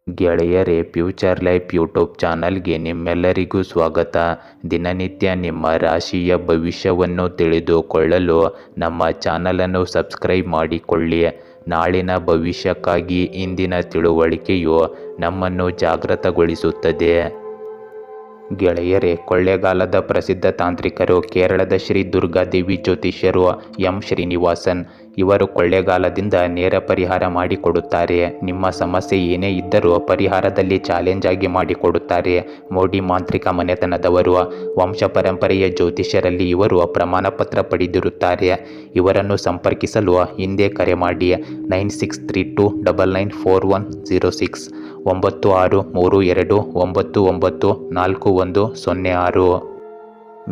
ಗೆಳೆಯರೇ, future life YouTube ಚಾನಲ್ಗೆ ನಿಮ್ಮೆಲ್ಲರಿಗೂ ಸ್ವಾಗತ. ದಿನನಿತ್ಯ ನಿಮ್ಮ ರಾಶಿಯ ಭವಿಷ್ಯವನ್ನು ತಿಳಿದುಕೊಳ್ಳಲು ನಮ್ಮ ಚಾನಲನ್ನು ಸಬ್ಸ್ಕ್ರೈಬ್ ಮಾಡಿಕೊಳ್ಳಿ. ನಾಳಿನ ಭವಿಷ್ಯಕ್ಕಾಗಿ ಇಂದಿನ ತಿಳುವಳಿಕೆಯು ನಮ್ಮನ್ನು ಜಾಗೃತಗೊಳಿಸುತ್ತದೆ. ಗೆಳೆಯರೇ, ಕೊಳ್ಳೇಗಾಲದ ಪ್ರಸಿದ್ಧ ತಾಂತ್ರಿಕರು ಕೇರಳದ ಶ್ರೀ ದುರ್ಗಾದೇವಿ ಜ್ಯೋತಿಷ್ಯರು ಎಂ ಶ್ರೀನಿವಾಸನ್ ಇವರು ಕೊಳ್ಳೇಗಾಲದಿಂದ ನೇರ ಪರಿಹಾರ ಮಾಡಿಕೊಡುತ್ತಾರೆ. ನಿಮ್ಮ ಸಮಸ್ಯೆ ಏನೇ ಇದ್ದರೂ ಪರಿಹಾರದಲ್ಲಿ ಚಾಲೆಂಜ್ ಆಗಿ ಮಾಡಿಕೊಡುತ್ತಾರೆ. ಮೋಡಿ ಮಾಂತ್ರಿಕ ಮನೆತನದವರು. ವಂಶ ಪರಂಪರೆಯ ಜ್ಯೋತಿಷ್ಯರಲ್ಲಿ ಇವರು ಪ್ರಮಾಣಪತ್ರ ಪಡೆದಿರುತ್ತಾರೆ. ಇವರನ್ನು ಸಂಪರ್ಕಿಸಲು ಹಿಂದೆ ಕರೆ ಮಾಡಿ 9632994106 9632994106.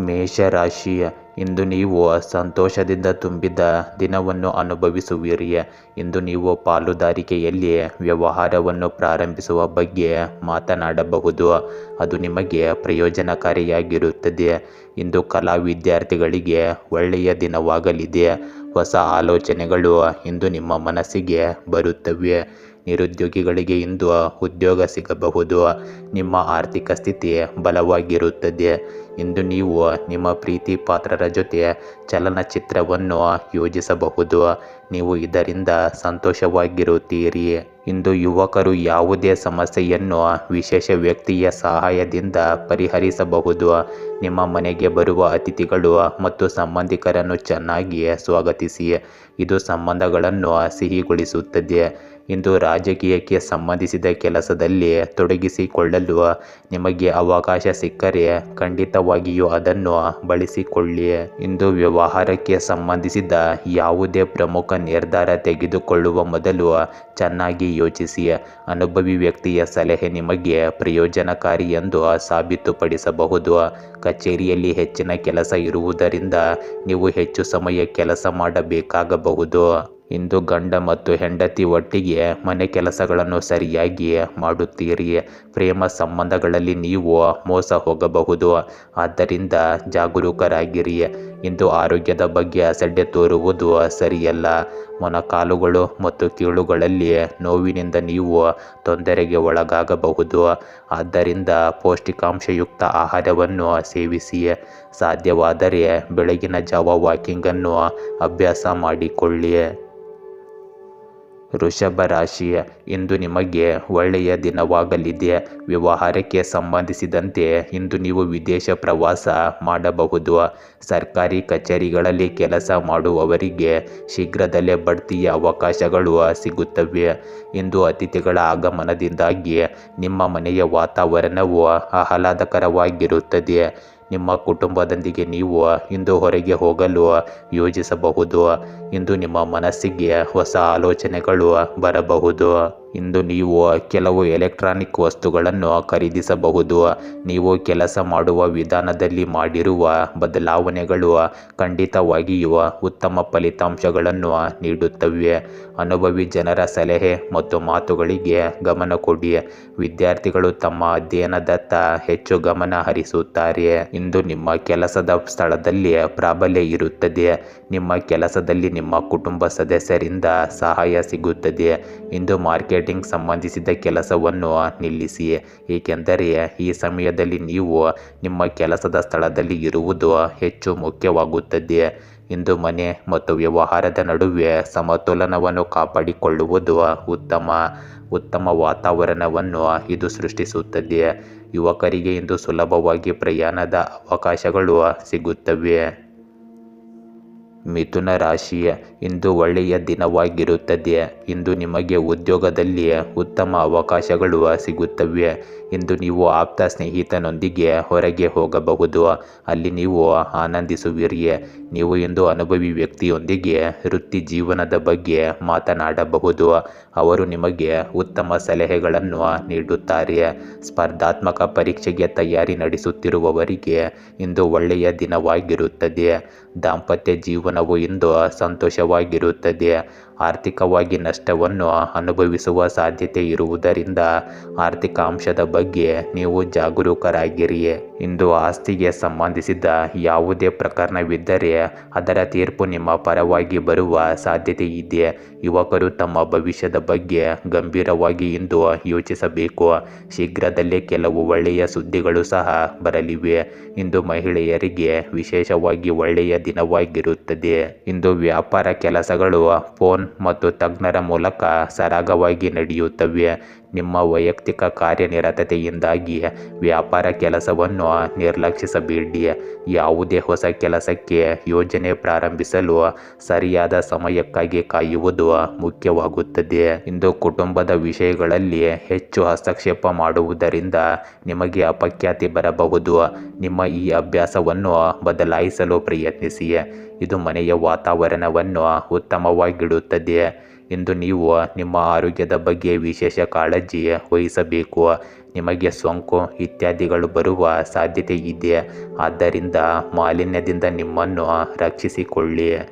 ಮೇಷರಾಶಿ, ಇಂದು ನೀವು ಸಂತೋಷದಿಂದ ತುಂಬಿದ ದಿನವನ್ನು ಅನುಭವಿಸುವಿರಿ. ಇಂದು ನೀವು ಪಾಲುದಾರಿಕೆಯಲ್ಲಿ ವ್ಯವಹಾರವನ್ನು ಪ್ರಾರಂಭಿಸುವ ಬಗ್ಗೆ ಮಾತನಾಡಬಹುದು. ಅದು ನಿಮಗೆ ಪ್ರಯೋಜನಕಾರಿಯಾಗಿರುತ್ತದೆ. ಇಂದು ಕಲಾ ವಿದ್ಯಾರ್ಥಿಗಳಿಗೆ ಒಳ್ಳೆಯ ದಿನವಾಗಲಿದೆ. ಹೊಸ ಆಲೋಚನೆಗಳು ಇಂದು ನಿಮ್ಮ ಮನಸ್ಸಿಗೆ ಬರುತ್ತವೆ. ನಿರುದ್ಯೋಗಿಗಳಿಗೆ ಇಂದು ಉದ್ಯೋಗ ಸಿಗಬಹುದು. ನಿಮ್ಮ ಆರ್ಥಿಕ ಸ್ಥಿತಿ ಬಲವಾಗಿರುತ್ತದೆ. ಇಂದು ನೀವು ನಿಮ್ಮ ಪ್ರೀತಿ ಪಾತ್ರರ ಜೊತೆ ಚಲನಚಿತ್ರವನ್ನು ಯೋಜಿಸಬಹುದು. ನೀವು ಇದರಿಂದ ಸಂತೋಷವಾಗಿರುತ್ತೀರಿ. ಇಂದು ಯುವಕರು ಯಾವುದೇ ಸಮಸ್ಯೆಯನ್ನು ವಿಶೇಷ ವ್ಯಕ್ತಿಯ ಸಹಾಯದಿಂದ ಪರಿಹರಿಸಬಹುದು. ನಿಮ್ಮ ಮನೆಗೆ ಬರುವ ಅತಿಥಿಗಳು ಮತ್ತು ಸಂಬಂಧಿಕರನ್ನು ಚೆನ್ನಾಗಿ ಸ್ವಾಗತಿಸಿ. ಇದು ಸಂಬಂಧಗಳನ್ನು ಸಿಹಿಗೊಳಿಸುತ್ತದೆ. ಇಂದು ರಾಜಕೀಯಕ್ಕೆ ಸಂಬಂಧಿಸಿದ ಕೆಲಸದಲ್ಲಿ ತೊಡಗಿಸಿಕೊಳ್ಳಲು ನಿಮಗೆ ಅವಕಾಶ ಸಿಕ್ಕರೆ ಖಂಡಿತವಾಗಿಯೂ ಅದನ್ನು ಬಳಸಿಕೊಳ್ಳಿ. ಇಂದು ವ್ಯವಹಾರಕ್ಕೆ ಸಂಬಂಧಿಸಿದ ಯಾವುದೇ ಪ್ರಮುಖ ನಿರ್ಧಾರ ತೆಗೆದುಕೊಳ್ಳುವ ಮೊದಲು ಚೆನ್ನಾಗಿ ಯೋಚಿಸಿ. ಅನುಭವಿ ವ್ಯಕ್ತಿಯ ಸಲಹೆ ನಿಮಗೆ ಪ್ರಯೋಜನಕಾರಿ ಎಂದು ಸಾಬೀತುಪಡಿಸಬಹುದು. ಕಚೇರಿಯಲ್ಲಿ ಹೆಚ್ಚಿನ ಕೆಲಸ ಇರುವುದರಿಂದ ನೀವು ಹೆಚ್ಚು ಸಮಯ ಕೆಲಸ ಮಾಡಬೇಕಾಗಬಹುದು. ಇಂದು ಗಂಡ ಮತ್ತು ಹೆಂಡತಿ ಒಟ್ಟಿಗೆ ಮನೆ ಕೆಲಸಗಳನ್ನು ಸರಿಯಾಗಿ ಮಾಡುತ್ತೀರಿ. ಪ್ರೇಮ ಸಂಬಂಧಗಳಲ್ಲಿ ನೀವು ಮೋಸ ಹೋಗಬಹುದು. ಆದ್ದರಿಂದ ಜಾಗರೂಕರಾಗಿರಿ. ಇಂದು ಆರೋಗ್ಯದ ಬಗ್ಗೆ ಅಸಡ್ಡೆ ತೋರುವುದು ಸರಿಯಲ್ಲ. ಮೊಣಕಾಲುಗಳು ಮತ್ತು ಕೀಲುಗಳಲ್ಲಿ ನೋವಿನಿಂದ ನೀವು ತೊಂದರೆಗೆ ಒಳಗಾಗಬಹುದು. ಆದ್ದರಿಂದ ಪೌಷ್ಟಿಕಾಂಶಯುಕ್ತ ಆಹಾರವನ್ನು ಸೇವಿಸಿ. ಸಾಧ್ಯವಾದರೆ ಬೆಳಗಿನ ಜಾವ ವಾಕಿಂಗನ್ನು ಅಭ್ಯಾಸ ಮಾಡಿಕೊಳ್ಳಿ. ವೃಷಭ ರಾಶಿ, ಇಂದು ನಿಮಗೆ ಒಳ್ಳೆಯ ದಿನವಾಗಲಿದೆ. ವ್ಯವಹಾರಕ್ಕೆ ಸಂಬಂಧಿಸಿದಂತೆ ಇಂದು ನೀವು ವಿದೇಶ ಪ್ರವಾಸ ಮಾಡಬಹುದು. ಸರ್ಕಾರಿ ಕಚೇರಿಗಳಲ್ಲಿ ಕೆಲಸ ಮಾಡುವವರಿಗೆ ಶೀಘ್ರದಲ್ಲೇ ಬಡ್ತಿಯ ಅವಕಾಶಗಳು ಸಿಗುತ್ತವೆ. ಇಂದು ಅತಿಥಿಗಳ ಆಗಮನದಿಂದಾಗಿ ನಿಮ್ಮ ಮನೆಯ ವಾತಾವರಣವು ಆಹ್ಲಾದಕರವಾಗಿರುತ್ತದೆ. ನಿಮ್ಮ ಕುಟುಂಬದೊಂದಿಗೆ ನೀವು ಇಂದು ಹೊರಗೆ ಹೋಗಲು ಯೋಜಿಸಬಹುದು. ಇಂದು ನಿಮ್ಮ ಮನಸ್ಸಿಗೆ ಹೊಸ ಆಲೋಚನೆಗಳು ಬರಬಹುದು. ಇಂದು ನೀವು ಕೆಲವು ಎಲೆಕ್ಟ್ರಾನಿಕ್ ವಸ್ತುಗಳನ್ನು ಖರೀದಿಸಬಹುದು. ನೀವು ಕೆಲಸ ಮಾಡುವ ವಿಧಾನದಲ್ಲಿ ಮಾಡಿರುವ ಬದಲಾವಣೆಗಳು ಖಂಡಿತವಾಗಿಯೂ ಉತ್ತಮ ಫಲಿತಾಂಶಗಳನ್ನು ನೀಡುತ್ತವೆ. ಅನುಭವಿ ಜನರ ಸಲಹೆ ಮತ್ತು ಮಾತುಗಳಿಗೆ ಗಮನ ಕೊಡಿ. ವಿದ್ಯಾರ್ಥಿಗಳು ತಮ್ಮ ಅಧ್ಯಯನದತ್ತ ಹೆಚ್ಚು ಗಮನ ಹರಿಸುತ್ತಾರೆ. ಇಂದು ನಿಮ್ಮ ಕೆಲಸದ ಸ್ಥಳದಲ್ಲಿ ಪ್ರಾಬಲ್ಯ ಇರುತ್ತದೆ. ನಿಮ್ಮ ಕೆಲಸದಲ್ಲಿ ನಿಮ್ಮ ಕುಟುಂಬ ಸದಸ್ಯರಿಂದ ಸಹಾಯ ಸಿಗುತ್ತದೆ. ಇಂದು ಮಾರ್ಕೆಟಿಂಗ್ ಸಂಬಂಧಿಸಿದ ಕೆಲಸವನ್ನು ನಿಲ್ಲಿಸಿ, ಏಕೆಂದರೆ ಈ ಸಮಯದಲ್ಲಿ ನೀವು ನಿಮ್ಮ ಕೆಲಸದ ಸ್ಥಳದಲ್ಲಿ ಇರುವುದು ಹೆಚ್ಚು ಮುಖ್ಯವಾಗುತ್ತದೆ. ಇಂದು ಮನೆ ಮತ್ತು ವ್ಯವಹಾರದ ನಡುವೆ ಸಮತೋಲನವನ್ನು ಕಾಪಾಡಿಕೊಳ್ಳುವುದು ಉತ್ತಮ ವಾತಾವರಣವನ್ನು ಇದು ಸೃಷ್ಟಿಸುತ್ತದೆ. ಯುವಕರಿಗೆ ಇಂದು ಸುಲಭವಾಗಿ ಪ್ರಯಾಣದ ಅವಕಾಶಗಳು ಸಿಗುತ್ತವೆ. ಮಿಥುನ ರಾಶಿ, ಇಂದು ಒಳ್ಳೆಯ ದಿನವಾಗಿರುತ್ತದೆ. ಇಂದು ನಿಮಗೆ ಉದ್ಯೋಗದಲ್ಲಿ ಉತ್ತಮ ಅವಕಾಶಗಳು ಸಿಗುತ್ತವೆ. ಇಂದು ನೀವು ಆಪ್ತ ಸ್ನೇಹಿತನೊಂದಿಗೆ ಹೊರಗೆ ಹೋಗಬಹುದು. ಅಲ್ಲಿ ನೀವು ಆನಂದಿಸುವಿರಿ. ನೀವು ಇಂದು ಅನುಭವಿ ವ್ಯಕ್ತಿಯೊಂದಿಗೆ ವೃತ್ತಿ ಜೀವನದ ಬಗ್ಗೆ ಮಾತನಾಡಬಹುದು. ಅವರು ನಿಮಗೆ ಉತ್ತಮ ಸಲಹೆಗಳನ್ನು ನೀಡುತ್ತಾರೆ. ಸ್ಪರ್ಧಾತ್ಮಕ ಪರೀಕ್ಷೆಗೆ ತಯಾರಿ ನಡೆಸುತ್ತಿರುವವರಿಗೆ ಇಂದು ಒಳ್ಳೆಯ ದಿನವಾಗಿರುತ್ತದೆ. ದಾಂಪತ್ಯ ಜೀವನವು ಇಂದು ಸಂತೋಷವಾಗಿರುತ್ತದೆ. ಆರ್ಥಿಕವಾಗಿ ನಷ್ಟವನ್ನು ಅನುಭವಿಸುವ ಸಾಧ್ಯತೆ ಇರುವುದರಿಂದ ಆರ್ಥಿಕ ಅಂಶದ ಬಗ್ಗೆ ನೀವು ಜಾಗರೂಕರಾಗಿರಿ. ಇಂದು ಆಸ್ತಿಗೆ ಸಂಬಂಧಿಸಿದ ಯಾವುದೇ ಪ್ರಕರಣವಿದ್ದರೆ ಅದರ ತೀರ್ಪು ನಿಮ್ಮ ಪರವಾಗಿ ಬರುವ ಸಾಧ್ಯತೆ ಇದೆ. ಯುವಕರು ತಮ್ಮ ಭವಿಷ್ಯದ ಬಗ್ಗೆ ಗಂಭೀರವಾಗಿ ಇಂದು ಯೋಚಿಸಬೇಕು. ಶೀಘ್ರದಲ್ಲೇ ಕೆಲವು ಒಳ್ಳೆಯ ಸುದ್ದಿಗಳು ಸಹ ಬರಲಿವೆ. ಇಂದು ಮಹಿಳೆಯರಿಗೆ ವಿಶೇಷವಾಗಿ ಒಳ್ಳೆಯ ದಿನವಾಗಿರುತ್ತದೆ. ಇಂದು ವ್ಯಾಪಾರ ಕೆಲಸಗಳು ಫೋನ್ ಮತ್ತು ತಜ್ಞರ ಮೂಲಕ ಸರಾಗವಾಗಿ ನಡೆಯುತ್ತವೆ. ನಿಮ್ಮ ವೈಯಕ್ತಿಕ ಕಾರ್ಯನಿರತತೆಯಿಂದಾಗಿ ವ್ಯಾಪಾರ ಕೆಲಸವನ್ನು ನಿರ್ಲಕ್ಷಿಸಬೇಡಿ. ಯಾವುದೇ ಹೊಸ ಕೆಲಸಕ್ಕೆ ಯೋಜನೆ ಪ್ರಾರಂಭಿಸಲು ಸರಿಯಾದ ಸಮಯಕ್ಕಾಗಿ ಕಾಯುವುದು ಮುಖ್ಯವಾಗುತ್ತದೆ. ಇಂದು ಕುಟುಂಬದ ವಿಷಯಗಳಲ್ಲಿ ಹೆಚ್ಚು ಹಸ್ತಕ್ಷೇಪ ಮಾಡುವುದರಿಂದ ನಿಮಗೆ ಅಪಖ್ಯಾತಿ ಬರಬಹುದು. ನಿಮ್ಮ ಈ ಅಭ್ಯಾಸವನ್ನು ಬದಲಾಯಿಸಲು ಪ್ರಯತ್ನಿಸಿ. ಇದು ಮನೆಯ ವಾತಾವರಣವನ್ನು ಉತ್ತಮವಾಗಿಡುತ್ತದೆ. ಇಂದು ನೀವು ನಿಮ್ಮ ಆರೋಗ್ಯದ ಬಗ್ಗೆ ವಿಶೇಷ ಕಾಳಜಿ ವಹಿಸಬೇಕು. ನಿಮಗೆ ಸೋಂಕು ಇತ್ಯಾದಿಗಳು ಬರುವ ಸಾಧ್ಯತೆ ಇದೆ. ಆದ್ದರಿಂದ ಮಾಲಿನ್ಯದಿಂದ ನಿಮ್ಮನ್ನು ರಕ್ಷಿಸಿಕೊಳ್ಳಿ.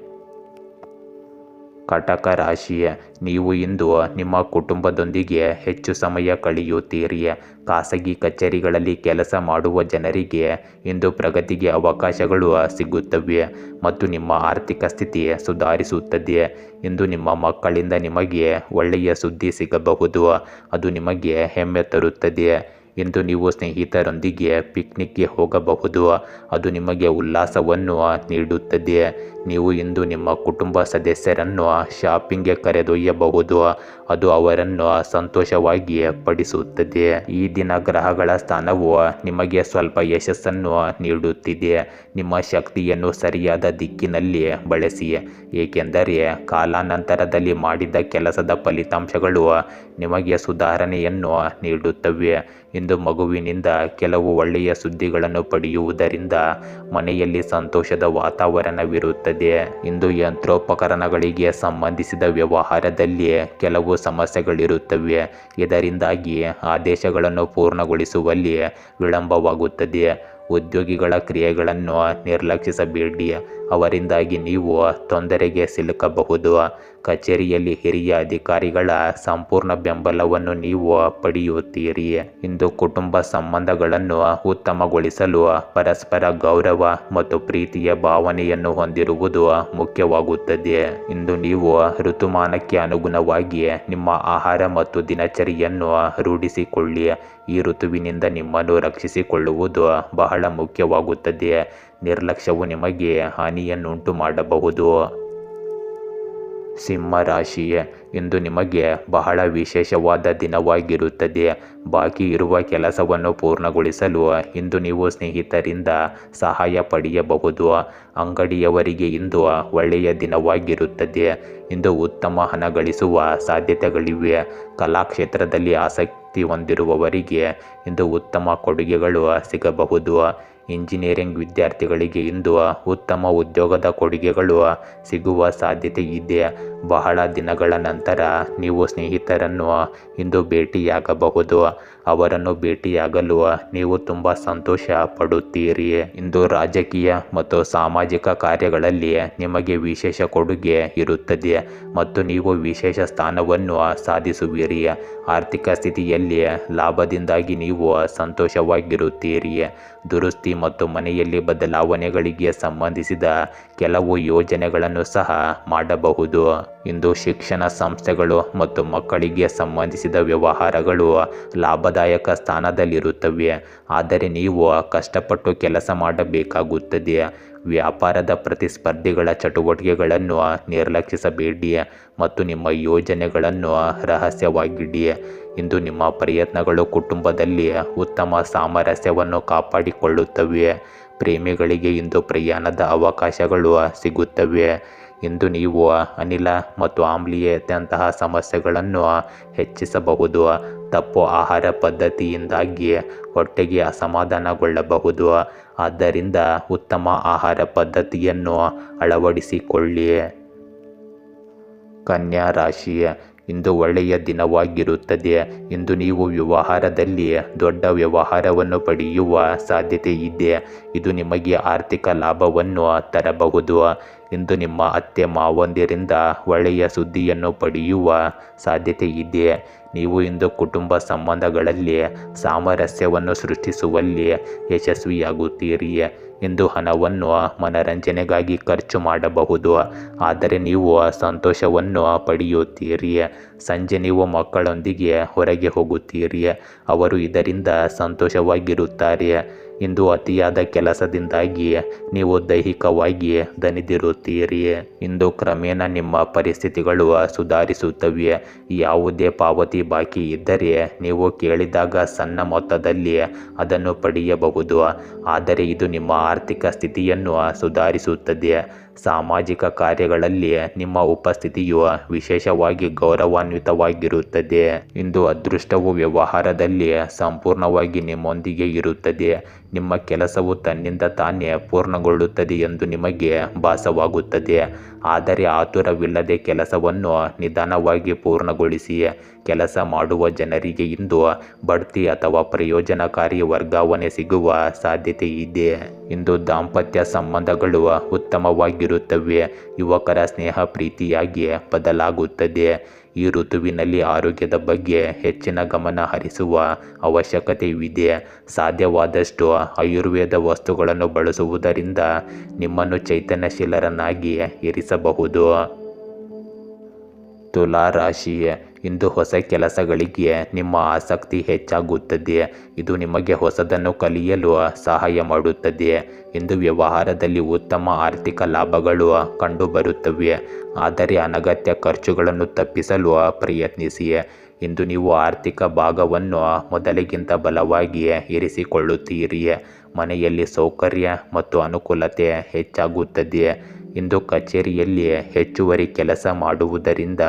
ಕಟಕ ರಾಶಿ, ನೀವು ಇಂದು ನಿಮ್ಮ ಕುಟುಂಬದೊಂದಿಗೆ ಹೆಚ್ಚು ಸಮಯ ಕಳೆಯುತ್ತೀರಿ. ಖಾಸಗಿ ಕಚೇರಿಗಳಲ್ಲಿ ಕೆಲಸ ಮಾಡುವ ಜನರಿಗೆ ಇಂದು ಪ್ರಗತಿಗೆ ಅವಕಾಶಗಳು ಸಿಗುತ್ತವೆ ಮತ್ತು ನಿಮ್ಮ ಆರ್ಥಿಕ ಸ್ಥಿತಿ ಸುಧಾರಿಸುತ್ತದೆ. ಇಂದು ನಿಮ್ಮ ಮಕ್ಕಳಿಂದ ನಿಮಗೆ ಒಳ್ಳೆಯ ಸುದ್ದಿ ಸಿಗಬಹುದು. ಅದು ನಿಮಗೆ ಹೆಮ್ಮೆ ತರುತ್ತದೆ. ಇಂದು ನೀವು ಸ್ನೇಹಿತರೊಂದಿಗೆ ಪಿಕ್ನಿಕ್ಗೆ ಹೋಗಬಹುದು. ಅದು ನಿಮಗೆ ಉಲ್ಲಾಸವನ್ನು ನೀಡುತ್ತದೆ. ನೀವು ಇಂದು ನಿಮ್ಮ ಕುಟುಂಬ ಸದಸ್ಯರನ್ನು ಶಾಪಿಂಗ್ಗೆ ಕರೆದೊಯ್ಯಬಹುದು. ಅದು ಅವರನ್ನು ಸಂತೋಷವಾಗಿ ಪಡಿಸುತ್ತದೆ. ಈ ದಿನ ಗ್ರಹಗಳ ಸ್ಥಾನವು ನಿಮಗೆ ಸ್ವಲ್ಪ ಯಶಸ್ಸನ್ನು ನೀಡುತ್ತಿದೆ. ನಿಮ್ಮ ಶಕ್ತಿಯನ್ನು ಸರಿಯಾದ ದಿಕ್ಕಿನಲ್ಲಿ ಬಳಸಿ, ಏಕೆಂದರೆ ಕಾಲಾನಂತರದಲ್ಲಿ ಮಾಡಿದ ಕೆಲಸದ ಫಲಿತಾಂಶಗಳು ನಿಮಗೆ ಸುಧಾರಣೆಯನ್ನು ನೀಡುತ್ತವೆ. ಇಂದು ಮಗುವಿನಿಂದ ಕೆಲವು ಒಳ್ಳೆಯ ಸುದ್ದಿಗಳನ್ನು ಪಡೆಯುವುದರಿಂದ ಮನೆಯಲ್ಲಿ ಸಂತೋಷದ ವಾತಾವರಣವಿರುತ್ತದೆ. ಇಂದು ಯಂತ್ರೋಪಕರಣಗಳಿಗೆ ಸಂಬಂಧಿಸಿದ ವ್ಯವಹಾರದಲ್ಲಿ ಕೆಲವು ಸಮಸ್ಯೆಗಳಿರುತ್ತವೆ. ಇದರಿಂದಾಗಿ ಆದೇಶಗಳನ್ನು ಪೂರ್ಣಗೊಳಿಸುವಲ್ಲಿ ವಿಳಂಬವಾಗುತ್ತದೆ. ಉದ್ಯೋಗಿಗಳ ಕ್ರಿಯೆಗಳನ್ನು ನಿರ್ಲಕ್ಷಿಸಬೇಡಿ. ಅವರಿಂದಾಗಿ ನೀವು ತೊಂದರೆಗೆ ಸಿಲುಕಬಹುದು. ಕಚೇರಿಯಲ್ಲಿ ಹಿರಿಯ ಅಧಿಕಾರಿಗಳ ಸಂಪೂರ್ಣ ಬೆಂಬಲವನ್ನು ನೀವು ಪಡೆಯುತ್ತೀರಿ. ಇಂದು ಕುಟುಂಬ ಸಂಬಂಧಗಳನ್ನು ಉತ್ತಮಗೊಳಿಸಲು ಪರಸ್ಪರ ಗೌರವ ಮತ್ತು ಪ್ರೀತಿಯ ಭಾವನೆಯನ್ನು ಹೊಂದಿರುವುದು ಮುಖ್ಯವಾಗುತ್ತದೆ. ಇಂದು ನೀವು ಋತುಮಾನಕ್ಕೆ ಅನುಗುಣವಾಗಿ ನಿಮ್ಮ ಆಹಾರ ಮತ್ತು ದಿನಚರಿಯನ್ನು ರೂಢಿಸಿಕೊಳ್ಳಿ. ಈ ಋತುವಿನಿಂದ ನಿಮ್ಮನ್ನು ರಕ್ಷಿಸಿಕೊಳ್ಳುವುದು ಬಹಳ ಮುಖ್ಯವಾಗುತ್ತದೆ. ನಿರ್ಲಕ್ಷ್ಯವು ನಿಮಗೆ ಹಾನಿಯನ್ನುಂಟು ಮಾಡಬಹುದು. ಸಿಂಹ ರಾಶಿ, ಇಂದು ನಿಮಗೆ ಬಹಳ ವಿಶೇಷವಾದ ದಿನವಾಗಿರುತ್ತದೆ. ಬಾಕಿ ಇರುವ ಕೆಲಸವನ್ನು ಪೂರ್ಣಗೊಳಿಸಲು ಇಂದು ನೀವು ಸ್ನೇಹಿತರಿಂದ ಸಹಾಯ ಪಡೆಯಬಹುದು. ಅಂಗಡಿಯವರಿಗೆ ಇಂದು ಒಳ್ಳೆಯ ದಿನವಾಗಿರುತ್ತದೆ. ಇಂದು ಉತ್ತಮ ಹಣ ಗಳಿಸುವ ಸಾಧ್ಯತೆಗಳಿವೆ. ಕಲಾಕ್ಷೇತ್ರದಲ್ಲಿ ಆಸಕ್ತಿ ಹೊಂದಿರುವವರಿಗೆ ಇಂದು ಉತ್ತಮ ಕೊಡುಗೆಗಳು ಸಿಗಬಹುದು. ಇಂಜಿನಿಯರಿಂಗ್ ವಿದ್ಯಾರ್ಥಿಗಳಿಗೆ ಇಂದು ಉತ್ತಮ ಉದ್ಯೋಗದ ಕೊಡುಗೆಗಳು ಸಿಗುವ ಸಾಧ್ಯತೆ ಇದೆ. ಬಹಳ ದಿನಗಳ ನಂತರ ನೀವು ಸ್ನೇಹಿತರನ್ನು ಇಂದು ಭೇಟಿಯಾಗಬಹುದು. ಅವರನ್ನು ಭೇಟಿಯಾಗಲು ನೀವು ತುಂಬ ಸಂತೋಷ ಪಡುತ್ತೀರಿ. ಇಂದು ರಾಜಕೀಯ ಮತ್ತು ಸಾಮಾಜಿಕ ಕಾರ್ಯಗಳಲ್ಲಿ ನಿಮಗೆ ವಿಶೇಷ ಕೊಡುಗೆ ಇರುತ್ತದೆ ಮತ್ತು ನೀವು ವಿಶೇಷ ಸ್ಥಾನವನ್ನು ಸಾಧಿಸುವಿರಿ. ಆರ್ಥಿಕ ಸ್ಥಿತಿಯಲ್ಲಿ ಲಾಭದಿಂದಾಗಿ ನೀವು ಸಂತೋಷವಾಗಿರುತ್ತೀರಿ. ದುರಸ್ತಿ ಮತ್ತು ಮನೆಯಲ್ಲಿ ಬದಲಾವಣೆಗಳಿಗೆ ಸಂಬಂಧಿಸಿದ ಕೆಲವು ಯೋಜನೆಗಳನ್ನು ಸಹ ಮಾಡಬಹುದು. ಇಂದು ಶಿಕ್ಷಣ ಸಂಸ್ಥೆಗಳು ಮತ್ತು ಮಕ್ಕಳಿಗೆ ಸಂಬಂಧಿಸಿದ ವ್ಯವಹಾರಗಳು ಲಾಭದಾಯಕ ಸ್ಥಾನದಲ್ಲಿರುತ್ತವೆ. ಆದರೆ ನೀವು ಕಷ್ಟಪಟ್ಟು ಕೆಲಸ ಮಾಡಬೇಕಾಗುತ್ತದೆ. ವ್ಯಾಪಾರದ ಪ್ರತಿಸ್ಪರ್ಧಿಗಳ ಚಟುವಟಿಕೆಗಳನ್ನು ನಿರ್ಲಕ್ಷಿಸಬೇಡಿ ಮತ್ತು ನಿಮ್ಮ ಯೋಜನೆಗಳನ್ನು ರಹಸ್ಯವಾಗಿಡಿ. ಇಂದು ನಿಮ್ಮ ಪ್ರಯತ್ನಗಳು ಕುಟುಂಬದಲ್ಲಿ ಉತ್ತಮ ಸಾಮರಸ್ಯವನ್ನು ಕಾಪಾಡಿಕೊಳ್ಳುತ್ತವೆ. ಪ್ರೇಮಿಗಳಿಗೆ ಇಂದು ಪ್ರಯಾಣದ ಅವಕಾಶಗಳು ಸಿಗುತ್ತವೆ. ಇಂದು ನೀವು ಅನಿಲ ಮತ್ತು ಆಮ್ಲೀಯತೆಯಂತಹ ಸಮಸ್ಯೆಗಳನ್ನು ಹೆಚ್ಚಿಸಬಹುದು. ತಪ್ಪು ಆಹಾರ ಪದ್ಧತಿಯಿಂದಾಗಿ ಹೊಟ್ಟೆಗೆ ಅಸಮಾಧಾನಗೊಳ್ಳಬಹುದು. ಆದ್ದರಿಂದ ಉತ್ತಮ ಆಹಾರ ಪದ್ಧತಿಯನ್ನು ಅಳವಡಿಸಿಕೊಳ್ಳಿ. ಕನ್ಯಾ ರಾಶಿ, ಇಂದು ಒಳ್ಳೆಯ ದಿನವಾಗಿರುತ್ತದೆ. ಇಂದು ನೀವು ವ್ಯವಹಾರದಲ್ಲಿ ದೊಡ್ಡ ವ್ಯವಹಾರವನ್ನು ಪಡೆಯುವ ಸಾಧ್ಯತೆ ಇದೆ. ಇದು ನಿಮಗೆ ಆರ್ಥಿಕ ಲಾಭವನ್ನು ತರಬಹುದು. ಇಂದು ನಿಮ್ಮ ಅತ್ತೆ ಮಾವಂದಿರಿಂದ ಒಳ್ಳೆಯ ಸುದ್ದಿಯನ್ನು ಪಡೆಯುವ ಸಾಧ್ಯತೆ ಇದೆ. ನೀವು ಇಂದು ಕುಟುಂಬ ಸಂಬಂಧಗಳಲ್ಲಿ ಸಾಮರಸ್ಯವನ್ನು ಸೃಷ್ಟಿಸುವಲ್ಲಿ ಯಶಸ್ವಿಯಾಗುತ್ತೀರಿ. ಇಂದು ಹಣವನ್ನು ಮನರಂಜನೆಗಾಗಿ ಖರ್ಚು ಮಾಡಬಹುದು, ಆದರೆ ನೀವು ಸಂತೋಷವನ್ನು ಪಡೆಯುತ್ತೀರಿ. ಸಂಜೆ ನೀವು ಮಕ್ಕಳೊಂದಿಗೆ ಹೊರಗೆ ಹೋಗುತ್ತೀರಿ, ಅವರು ಇದರಿಂದ ಸಂತೋಷವಾಗಿರುತ್ತಾರೆ. ಇಂದು ಅತಿಯಾದ ಕೆಲಸದಿಂದಾಗಿ ನೀವು ದೈಹಿಕವಾಗಿ ದಣಿದಿರುತ್ತೀರಿ. ಇಂದು ಕ್ರಮೇಣ ನಿಮ್ಮ ಪರಿಸ್ಥಿತಿಗಳು ಸುಧಾರಿಸುತ್ತವೆ. ಯಾವುದೇ ಪಾವತಿ ಬಾಕಿ ಇದ್ದರೆ ನೀವು ಕೇಳಿದಾಗ ಸಣ್ಣ ಮೊತ್ತದಲ್ಲಿ ಅದನ್ನು ಪಡೆಯಬಹುದು, ಆದರೆ ಇದು ನಿಮ್ಮ ಆರ್ಥಿಕ ಸ್ಥಿತಿಯನ್ನು ಸುಧಾರಿಸುತ್ತದೆ. ಸಾಮಾಜಿಕ ಕಾರ್ಯಗಳಲ್ಲಿ ನಿಮ್ಮ ಉಪಸ್ಥಿತಿಯು ವಿಶೇಷವಾಗಿ ಗೌರವಾನ್ವಿತವಾಗಿರುತ್ತದೆ. ಇಂದು ಅದೃಷ್ಟವು ವ್ಯವಹಾರದಲ್ಲಿ ಸಂಪೂರ್ಣವಾಗಿ ನಿಮ್ಮೊಂದಿಗೆ ಇರುತ್ತದೆ. ನಿಮ್ಮ ಕೆಲಸವು ತನ್ನಿಂದ ತಾನೇ ಪೂರ್ಣಗೊಳ್ಳುತ್ತದೆ ಎಂದು ನಿಮಗೆ ಭಾಸವಾಗುತ್ತದೆ, ಆದರೆ ಆತುರವಿಲ್ಲದೆ ಕೆಲಸವನ್ನು ನಿಧಾನವಾಗಿ ಪೂರ್ಣಗೊಳಿಸಿ. ಕೆಲಸ ಮಾಡುವ ಜನರಿಗೆ ಇಂದು ಬಡ್ತಿ ಅಥವಾ ಪ್ರಯೋಜನಕಾರಿ ವರ್ಗಾವಣೆ ಸಿಗುವ ಸಾಧ್ಯತೆ ಇದೆ. ಇಂದು ದಾಂಪತ್ಯ ಸಂಬಂಧಗಳು ಉತ್ತಮವಾಗಿರುತ್ತವೆ. ಯುವಕರ ಸ್ನೇಹ ಪ್ರೀತಿಯಾಗಿ ಬದಲಾಗುತ್ತದೆ. ಈ ಋತುವಿನಲ್ಲಿ ಆರೋಗ್ಯದ ಬಗ್ಗೆ ಹೆಚ್ಚಿನ ಗಮನ ಹರಿಸುವ ಅವಶ್ಯಕತೆಯಿದೆ. ಸಾಧ್ಯವಾದಷ್ಟು ಆಯುರ್ವೇದ ವಸ್ತುಗಳನ್ನು ಬಳಸುವುದರಿಂದ ನಿಮ್ಮನ್ನು ಚೈತನ್ಯಶೀಲರನ್ನಾಗಿ ಇರಿಸಬಹುದು. ತುಲಾ ರಾಶಿ, ಇಂದು ಹೊಸ ಕೆಲಸಗಳಿಗೆ ನಿಮ್ಮ ಆಸಕ್ತಿ ಹೆಚ್ಚಾಗುತ್ತದೆ. ಇದು ನಿಮಗೆ ಹೊಸದನ್ನು ಕಲಿಯಲು ಸಹಾಯ ಮಾಡುತ್ತದೆ. ಇಂದು ವ್ಯವಹಾರದಲ್ಲಿ ಉತ್ತಮ ಆರ್ಥಿಕ ಲಾಭಗಳು ಕಂಡುಬರುತ್ತವೆ, ಆದರೆ ಅನಗತ್ಯ ಖರ್ಚುಗಳನ್ನು ತಪ್ಪಿಸಲು ಪ್ರಯತ್ನಿಸಿ. ಇಂದು ನೀವು ಆರ್ಥಿಕ ಭಾಗವನ್ನು ಮೊದಲಿಗಿಂತ ಬಲವಾಗಿ ಇರಿಸಿಕೊಳ್ಳುತ್ತೀರಿ. ಮನೆಯಲ್ಲಿ ಸೌಕರ್ಯ ಮತ್ತು ಅನುಕೂಲತೆ ಹೆಚ್ಚಾಗುತ್ತದೆ. ಇಂದು ಕಚೇರಿಯಲ್ಲಿ ಹೆಚ್ಚುವರಿ ಕೆಲಸ ಮಾಡುವುದರಿಂದ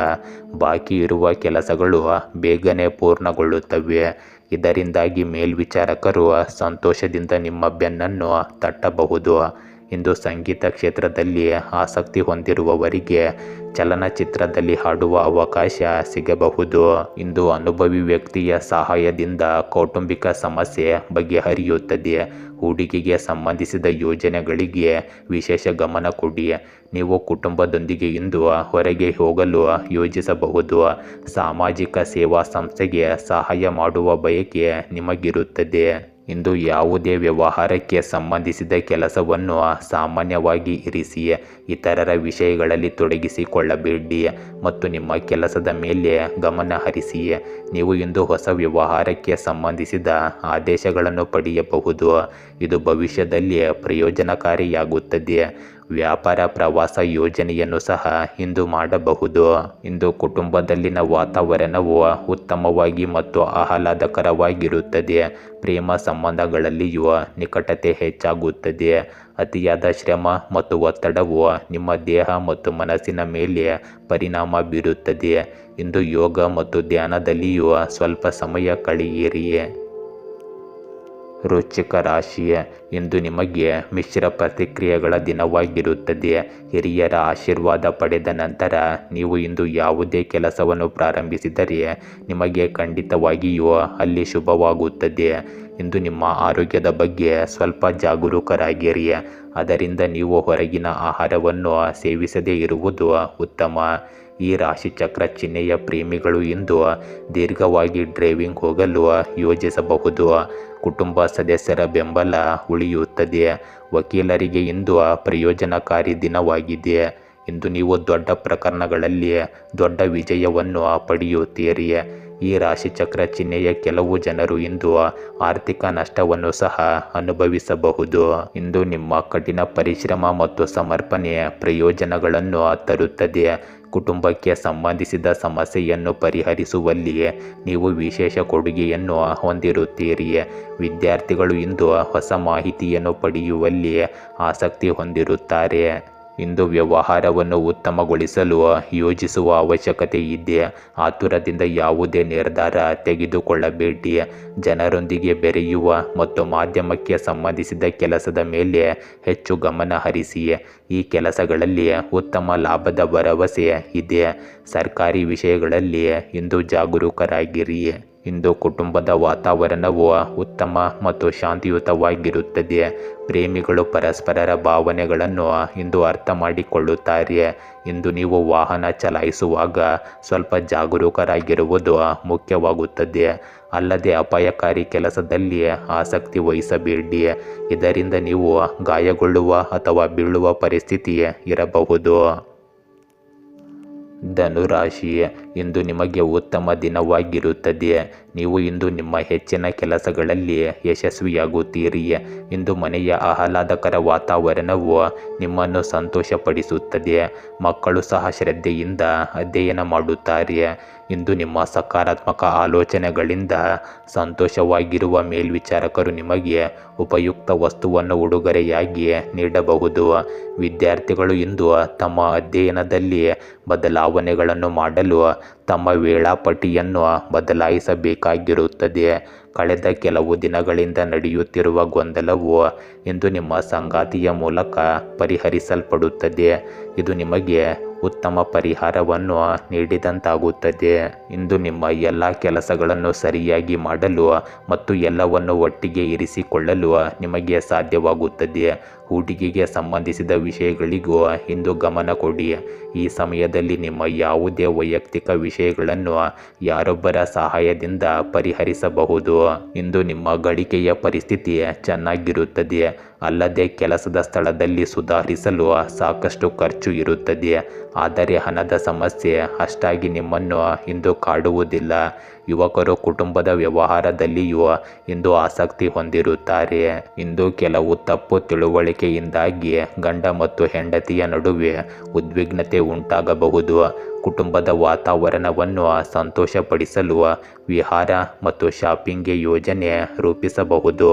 ಬಾಕಿ ಇರುವ ಕೆಲಸಗಳು ಬೇಗನೆ ಪೂರ್ಣಗೊಳ್ಳುತ್ತವೆ. ಇದರಿಂದಾಗಿ ಮೇಲ್ವಿಚಾರಕರು ಸಂತೋಷದಿಂದ ನಿಮ್ಮ ಬೆನ್ನನ್ನು ತಟ್ಟಬಹುದು. ಇಂದು ಸಂಗೀತ ಕ್ಷೇತ್ರದಲ್ಲಿ ಆಸಕ್ತಿ ಹೊಂದಿರುವವರಿಗೆ ಚಲನಚಿತ್ರದಲ್ಲಿ ಹಾಡುವ ಅವಕಾಶ ಸಿಗಬಹುದು. ಇಂದು ಅನುಭವಿ ವ್ಯಕ್ತಿಯ ಸಹಾಯದಿಂದ ಕೌಟುಂಬಿಕ ಸಮಸ್ಯೆ ಬಗೆಹರಿಯುತ್ತದೆ. ಹೂಡಿಕೆಗೆ ಸಂಬಂಧಿಸಿದ ಯೋಜನೆಗಳಿಗೆ ವಿಶೇಷ ಗಮನ ಕೊಡಿ. ನೀವು ಕುಟುಂಬದೊಂದಿಗೆ ಇಂದು ಹೊರಗೆ ಹೋಗಲು ಯೋಜಿಸಬಹುದು. ಸಾಮಾಜಿಕ ಸೇವಾ ಸಂಸ್ಥೆಗೆ ಸಹಾಯ ಮಾಡುವ ಬಯಕೆ ನಿಮಗಿರುತ್ತದೆ. ಇಂದು ಯಾವುದೇ ವ್ಯವಹಾರಕ್ಕೆ ಸಂಬಂಧಿಸಿದ ಕೆಲಸವನ್ನು ಸಾಮಾನ್ಯವಾಗಿ ಇರಿಸಿ. ಇತರರ ವಿಷಯಗಳಲ್ಲಿ ತೊಡಗಿಸಿಕೊಳ್ಳಬೇಡಿ ಮತ್ತು ನಿಮ್ಮ ಕೆಲಸದ ಮೇಲೆ ಗಮನ ಹರಿಸಿ. ನೀವು ಇಂದು ಹೊಸ ವ್ಯವಹಾರಕ್ಕೆ ಸಂಬಂಧಿಸಿದ ಆದೇಶಗಳನ್ನು ಪಡೆಯಬಹುದು. ಇದು ಭವಿಷ್ಯದಲ್ಲಿ ಪ್ರಯೋಜನಕಾರಿಯಾಗುತ್ತದೆ. ವ್ಯಾಪಾರ ಪ್ರವಾಸ ಯೋಜನೆಯನ್ನು ಸಹ ಇಂದು ಮಾಡಬಹುದು. ಇಂದು ಕುಟುಂಬದಲ್ಲಿನ ವಾತಾವರಣವು ಉತ್ತಮವಾಗಿ ಮತ್ತು ಆಹ್ಲಾದಕರವಾಗಿರುತ್ತದೆ. ಪ್ರೇಮ ಸಂಬಂಧಗಳಲ್ಲಿಯೂ ನಿಕಟತೆ ಹೆಚ್ಚಾಗುತ್ತದೆ. ಅತಿಯಾದ ಶ್ರಮ ಮತ್ತು ಒತ್ತಡವು ನಿಮ್ಮ ದೇಹ ಮತ್ತು ಮನಸ್ಸಿನ ಮೇಲೆ ಪರಿಣಾಮ ಬೀರುತ್ತದೆ. ಇಂದು ಯೋಗ ಮತ್ತು ಧ್ಯಾನದಲ್ಲಿಯೂ ಸ್ವಲ್ಪ ಸಮಯ ಕಳೆಯಿರಿ. ವೃಶ್ಚಿಕ ರಾಶಿ, ಇಂದು ನಿಮಗೆ ಮಿಶ್ರ ಪ್ರತಿಕ್ರಿಯೆಗಳ ದಿನವಾಗಿರುತ್ತದೆ. ಹಿರಿಯರ ಆಶೀರ್ವಾದ ಪಡೆದ ನಂತರ ನೀವು ಇಂದು ಯಾವುದೇ ಕೆಲಸವನ್ನು ಪ್ರಾರಂಭಿಸಿದರೆ ನಿಮಗೆ ಖಂಡಿತವಾಗಿಯೂ ಅಲ್ಲಿ ಶುಭವಾಗುತ್ತದೆ. ಇಂದು ನಿಮ್ಮ ಆರೋಗ್ಯದ ಬಗ್ಗೆ ಸ್ವಲ್ಪ ಜಾಗರೂಕರಾಗಿರಿ, ಅದರಿಂದ ನೀವು ಹೊರಗಿನ ಆಹಾರವನ್ನು ಸೇವಿಸದೇ ಇರುವುದು ಉತ್ತಮ. ಈ ರಾಶಿಚಕ್ರ ಚಿಹ್ನೆಯ ಪ್ರೇಮಿಗಳು ಇಂದು ದೀರ್ಘವಾಗಿ ಡ್ರೈವಿಂಗ್ ಹೋಗಲು ಯೋಜಿಸಬಹುದು. ಕುಟುಂಬ ಸದಸ್ಯರ ಬೆಂಬಲ ಉಳಿಯುತ್ತದೆ. ವಕೀಲರಿಗೆ ಇಂದು ಪ್ರಯೋಜನಕಾರಿ ದಿನವಾಗಿದೆ. ಇಂದು ನೀವು ದೊಡ್ಡ ಪ್ರಕರಣಗಳಲ್ಲಿ ದೊಡ್ಡ ವಿಜಯವನ್ನು ಪಡೆಯುತ್ತೀರಿ. ಈ ರಾಶಿಚಕ್ರ ಚಿಹ್ನೆಯ ಕೆಲವು ಜನರು ಇಂದು ಆರ್ಥಿಕ ನಷ್ಟವನ್ನು ಸಹ ಅನುಭವಿಸಬಹುದು. ಇಂದು ನಿಮ್ಮ ಕಠಿಣ ಪರಿಶ್ರಮ ಮತ್ತು ಸಮರ್ಪಣೆ ಪ್ರಯೋಜನಗಳನ್ನು ತರುತ್ತದೆ. ಕುಟುಂಬಕ್ಕೆ ಸಂಬಂಧಿಸಿದ ಸಮಸ್ಯೆಯನ್ನು ಪರಿಹರಿಸುವಲ್ಲಿ ನೀವು ವಿಶೇಷ ಕೊಡುಗೆಯನ್ನು ಹೊಂದಿರುತ್ತೀರಿ. ವಿದ್ಯಾರ್ಥಿಗಳು ಇಂದು ಹೊಸ ಮಾಹಿತಿಯನ್ನು ಪಡೆಯುವಲ್ಲಿ ಆಸಕ್ತಿ ಹೊಂದಿರುತ್ತಾರೆ. ಇಂದು ವ್ಯವಹಾರವನ್ನು ಉತ್ತಮಗೊಳಿಸಲು ಯೋಜಿಸುವ ಅವಶ್ಯಕತೆ ಇದೆ. ಆತುರದಿಂದ ಯಾವುದೇ ನಿರ್ಧಾರ ತೆಗೆದುಕೊಳ್ಳಬೇಡಿ. ಜನರೊಂದಿಗೆ ಬೆರೆಯುವ ಮತ್ತು ಮಾಧ್ಯಮಕ್ಕೆ ಸಂಬಂಧಿಸಿದ ಕೆಲಸದ ಮೇಲೆ ಹೆಚ್ಚು ಗಮನ ಹರಿಸಿ. ಈ ಕೆಲಸಗಳಲ್ಲಿ ಉತ್ತಮ ಲಾಭದ ಭರವಸೆ ಇದೆ. ಸರ್ಕಾರಿ ವಿಷಯಗಳಲ್ಲಿ ಇಂದು ಜಾಗರೂಕರಾಗಿರಿ. ಇಂದು ಕುಟುಂಬದ ವಾತಾವರಣವು ಉತ್ತಮ ಮತ್ತು ಶಾಂತಿಯುತವಾಗಿರುತ್ತದೆ. ಪ್ರೇಮಿಗಳು ಪರಸ್ಪರರ ಭಾವನೆಗಳನ್ನು ಇಂದು ಅರ್ಥ ಮಾಡಿಕೊಳ್ಳುತ್ತಾರೆ. ಇಂದು ನೀವು ವಾಹನ ಚಲಾಯಿಸುವಾಗ ಸ್ವಲ್ಪ ಜಾಗರೂಕರಾಗಿರುವುದು ಮುಖ್ಯವಾಗುತ್ತದೆ. ಅಲ್ಲದೆ ಅಪಾಯಕಾರಿ ಕೆಲಸದಲ್ಲಿ ಆಸಕ್ತಿ ವಹಿಸಬೇಡಿ. ಇದರಿಂದ ನೀವು ಗಾಯಗೊಳ್ಳುವ ಅಥವಾ ಬೀಳುವ ಪರಿಸ್ಥಿತಿ ಇರಬಹುದು. ಧನುರಾಶಿ, ಇಂದು ನಿಮಗೆ ಉತ್ತಮ ದಿನವಾಗಿರುತ್ತದೆ. ನೀವು ಇಂದು ನಿಮ್ಮ ಹೆಚ್ಚಿನ ಕೆಲಸಗಳಲ್ಲಿ ಯಶಸ್ವಿಯಾಗುತ್ತೀರಿ. ಇಂದು ಮನೆಯ ಆಹ್ಲಾದಕರ ವಾತಾವರಣವು ನಿಮ್ಮನ್ನು ಸಂತೋಷಪಡಿಸುತ್ತದೆ. ಮಕ್ಕಳು ಸಹ ಶ್ರದ್ಧೆಯಿಂದ ಅಧ್ಯಯನ ಮಾಡುತ್ತಾರೆ. ಇಂದು ನಿಮ್ಮ ಸಕಾರಾತ್ಮಕ ಆಲೋಚನೆಗಳಿಂದ ಸಂತೋಷವಾಗಿರುವ ಮೇಲ್ವಿಚಾರಕರು ನಿಮಗೆ ಉಪಯುಕ್ತ ವಸ್ತುವನ್ನು ಉಡುಗೊರೆಯಾಗಿ ನೀಡಬಹುದು. ವಿದ್ಯಾರ್ಥಿಗಳು ಇಂದು ತಮ್ಮ ಅಧ್ಯಯನದಲ್ಲಿ ಬದಲಾವಣೆಗಳನ್ನು ಮಾಡಲು ತಮ್ಮ ವೇಳಾಪಟ್ಟಿಯನ್ನು ಬದಲಾಯಿಸಬೇಕಾಗಿರುತ್ತದೆ. ಕಳೆದ ಕೆಲವು ದಿನಗಳಿಂದ ನಡೆಯುತ್ತಿರುವ ಗೊಂದಲವು ಇಂದು ನಿಮ್ಮ ಸಂಗಾತಿಯ ಮೂಲಕ ಪರಿಹರಿಸಲ್ಪಡುತ್ತದೆ. ಇದು ನಿಮಗೆ ಉತ್ತಮ ಪರಿಹಾರವನ್ನು ನೀಡಿದಂತಾಗುತ್ತದೆ. ಇಂದು ನಿಮ್ಮ ಎಲ್ಲ ಕೆಲಸಗಳನ್ನು ಸರಿಯಾಗಿ ಮಾಡಲು ಮತ್ತು ಎಲ್ಲವನ್ನು ಒಟ್ಟಿಗೆ ಇರಿಸಿಕೊಳ್ಳಲು ನಿಮಗೆ ಸಾಧ್ಯವಾಗುತ್ತದೆ. ಹೂಡಿಕೆಗೆ ಸಂಬಂಧಿಸಿದ ವಿಷಯಗಳಿಗೂ ಇಂದು ಗಮನ ಕೊಡಿ. ಈ ಸಮಯದಲ್ಲಿ ನಿಮ್ಮ ಯಾವುದೇ ವೈಯಕ್ತಿಕ ವಿಷಯಗಳನ್ನು ಯಾರೊಬ್ಬರ ಸಹಾಯದಿಂದ ಪರಿಹರಿಸಬಹುದು. ಇಂದು ನಿಮ್ಮ ಗಳಿಕೆಯ ಪರಿಸ್ಥಿತಿ ಚೆನ್ನಾಗಿರುತ್ತದೆ. ಅಲ್ಲದೆ ಕೆಲಸದ ಸ್ಥಳದಲ್ಲಿ ಸುಧಾರಿಸಲು ಸಾಕಷ್ಟು ಖರ್ಚು ಇರುತ್ತದೆ. ಆದರೆ ಹಣದ ಸಮಸ್ಯೆ ಅಷ್ಟಾಗಿ ನಿಮ್ಮನ್ನು ಇಂದು ಕಾಡುವುದಿಲ್ಲ. ಯುವಕರು ಕುಟುಂಬದ ವ್ಯವಹಾರದಲ್ಲಿಯೂ ಇಂದು ಆಸಕ್ತಿ ಹೊಂದಿರುತ್ತಾರೆ. ಇಂದು ಕೆಲವು ತಪ್ಪು ತಿಳುವಳಿಕೆಯಿಂದಾಗಿ ಗಂಡ ಮತ್ತು ಹೆಂಡತಿಯ ನಡುವೆ ಉದ್ವಿಗ್ನತೆ ಉಂಟಾಗಬಹುದು. ಕುಟುಂಬದ ವಾತಾವರಣವನ್ನು ಸಂತೋಷಪಡಿಸಲು ವಿಹಾರ ಮತ್ತು ಶಾಪಿಂಗ್ಗೆ ಯೋಜನೆ ರೂಪಿಸಬಹುದು.